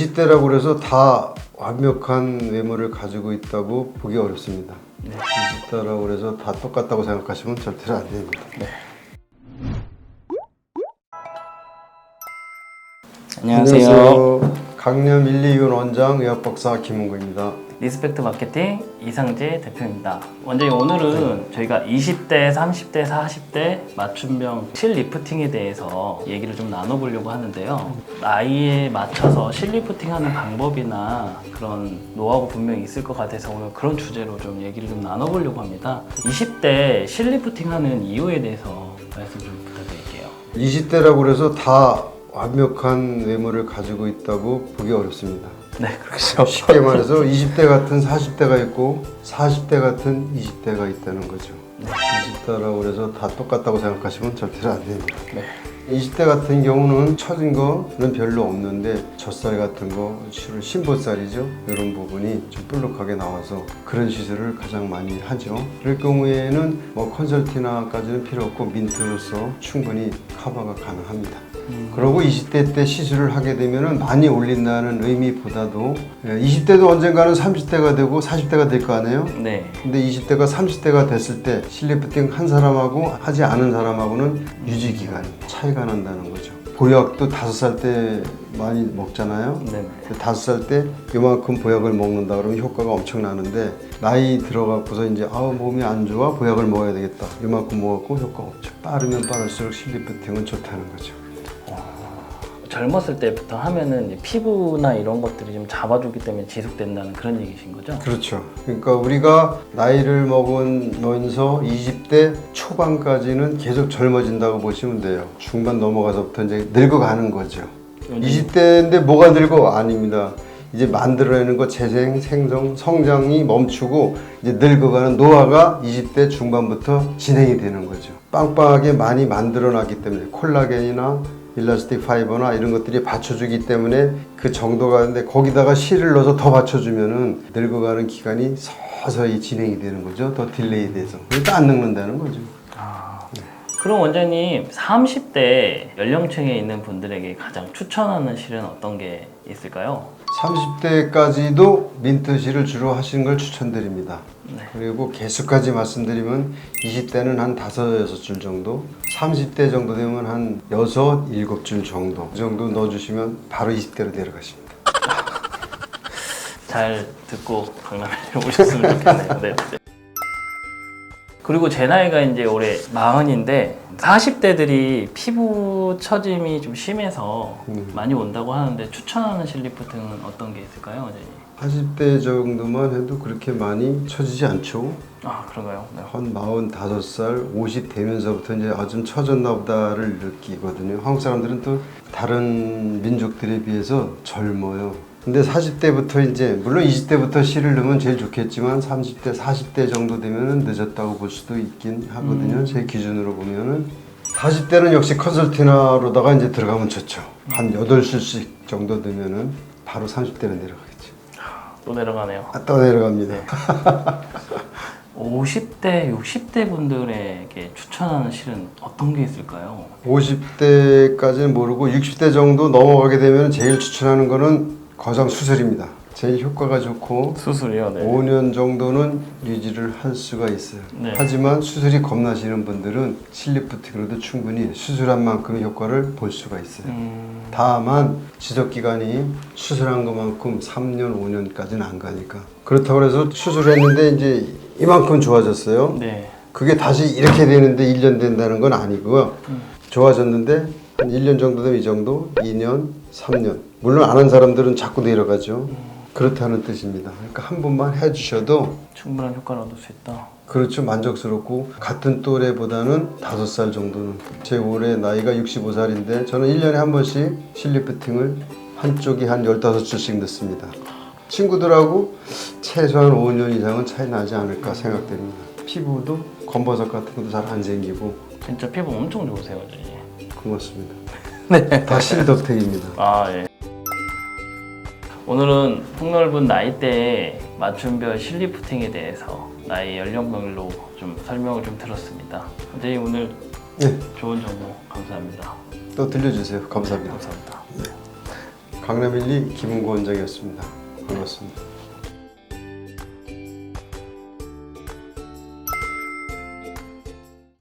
20대라고 그래서 다 완벽한 외모를 가지고 있다고 보기 어렵습니다. 20대라고 그래서 다 똑같다고 생각하시면 절대로 안 됩니다. 안녕하세요. 강남 1,2군 원장 의학박사 김은구입니다. 리스펙트 마케팅 이상재 대표입니다. 원장님, 오늘은 저희가 20대, 30대, 40대 맞춤형 실리프팅에 대해서 얘기를 좀 나눠보려고 하는데요. 나이에 맞춰서 실리프팅하는 방법이나 그런 노하우 분명히 있을 것 같아서 오늘 그런 주제로 좀 얘기를 좀 나눠보려고 합니다. 20대 실리프팅하는 이유에 대해서 말씀 좀 부탁드릴게요. 20대라고 그래서 다 완벽한 외모를 가지고 있다고 보기 어렵습니다. 네, 그렇죠. 쉽게 말해서 20대 같은 40대가 있고 40대 같은 20대가 있다는 거죠. 20대라고 그래서 다 똑같다고 생각하시면 절대로 안 됩니다. 20대 같은 경우는 처진 거는 별로 없는데 젖살 같은 거, 주로 심보살이죠. 이런 부분이 좀 볼록하게 나와서 그런 시술을 가장 많이 하죠. 그럴 경우에는 뭐 컨설팅까지는 필요 없고 민트로서 충분히 커버가 가능합니다. 그리고 20대 때 시술을 하게 되면 많이 올린다는 의미보다도 20대도 언젠가는 30대가 되고 40대가 될 거 아니에요? 네. 근데 20대가 30대가 됐을 때 실리프팅 한 사람하고 하지 않은 사람하고는 유지 기간이 차이가 난다는 거죠. 보약도 5살 때 많이 먹잖아요. 네. 5살 때 이만큼 보약을 먹는다 그러면 효과가 엄청 나는데 나이 들어갖고서 이제 몸이 안 좋아 보약을 먹어야 되겠다 이만큼 먹었고 효과 없죠. 빠르면 빠를수록 실리프팅은 좋다는 거죠. 젊었을 때부터 하면은 피부나 이런 것들이 좀 잡아주기 때문에 지속된다는 그런 얘기신 거죠? 그렇죠. 그러니까 우리가 나이를 먹으면서 20대 초반까지는 계속 젊어진다고 보시면 돼요. 중반 넘어가서부터 이제 늙어가는 거죠. 20대인데 뭐가 늙어? 아닙니다. 이제 만들어내는 거 재생, 생성, 성장이 멈추고 이제 늙어가는 노화가 20대 중반부터 진행이 되는 거죠. 빵빵하게 많이 만들어놨기 때문에 콜라겐이나 일라스틱 파이버나 이런 것들이 받쳐주기 때문에 그 정도가 있는데 거기다가 실을 넣어서 더 받쳐주면은 늙어가는 기간이 서서히 진행이 되는 거죠. 더 딜레이 돼서. 그러니까 안 늙는다는 거죠. 그럼 원장님, 30대 연령층에 있는 분들에게 가장 추천하는 실은 어떤 게 있을까요? 30대까지도 민트실을 주로 하시는 걸 추천드립니다. 네. 그리고 개수까지 말씀드리면 20대는 한 5, 6줄 정도, 30대 정도 되면 한 6, 7줄 정도 그 정도 넣어주시면 바로 20대로 내려가십니다. 잘 듣고 강남에 오셨으면 좋겠네요. 네. 그리고 제 나이가 이제 올해 40인데 40대들이 피부 처짐이 좀 심해서 많이 온다고 하는데 추천하는 실리프팅은 어떤 게 있을까요, 원장님? 40대 정도만 해도 그렇게 많이 처지지 않죠. 아, 그런가요? 네. 한 45살, 50 되면서부터 이제 좀 처졌나 보다를 느끼거든요. 한국 사람들은 또 다른 민족들에 비해서 젊어요. 근데 40대부터 이제 물론 20대부터 실을 넣으면 제일 좋겠지만 30대, 40대 정도 되면은 늦었다고 볼 수도 있긴 하거든요. 제 기준으로 보면은 40대는 역시 컨설팅러로다가 이제 들어가면 좋죠. 한 8술씩 정도 되면은 바로 30대로 내려가겠죠. 또 내려가네요. 또 내려갑니다. 50대, 60대 분들에게 추천하는 실은 어떤 게 있을까요? 50대까지는 모르고 60대 정도 넘어가게 되면 제일 추천하는 거는 거장 수술입니다. 제일 효과가 좋고 수술이요? 네. 5년 정도는 유지를 할 수가 있어요. 네. 하지만 수술이 겁나시는 분들은 실리프팅으로도 충분히 수술한 만큼의 효과를 볼 수가 있어요. 다만 지속기간이 수술한 것만큼 3년, 5년까지는 안 가니까. 그렇다고 해서 수술했는데 이제 이만큼 좋아졌어요. 네. 그게 다시 이렇게 되는데 1년 된다는 건 아니고요. 좋아졌는데 한 1년 정도 되면 이 정도, 2년, 3년. 물론 안 한 사람들은 자꾸 내려가죠. 그렇다는 뜻입니다. 그러니까 한 번만 해주셔도 충분한 효과를 얻을 수 있다. 그렇죠. 만족스럽고 같은 또래보다는 5살 정도는. 제 올해 나이가 65살인데 저는 1년에 한 번씩 실리프팅을 한쪽이 한 15줄씩 넣습니다. 친구들하고 최소한 5년 이상은 차이 나지 않을까 생각됩니다. 피부도 검버섯 같은 것도 잘 안 생기고. 진짜 피부 엄청 좋으세요, 원장님. 고맙습니다. 네. 다 실덕택입니다. 아, 예. 오늘은 폭넓은 나이대의 맞춤별 실리프팅에 대해서 나이 연령별로 좀 설명을 좀 들었습니다. 선생님, 오늘 네. 좋은 정보 감사합니다. 또 들려주세요. 감사합니다. 감사합니다. 강남 1, 2 김은구 원장이었습니다. 반갑습니다.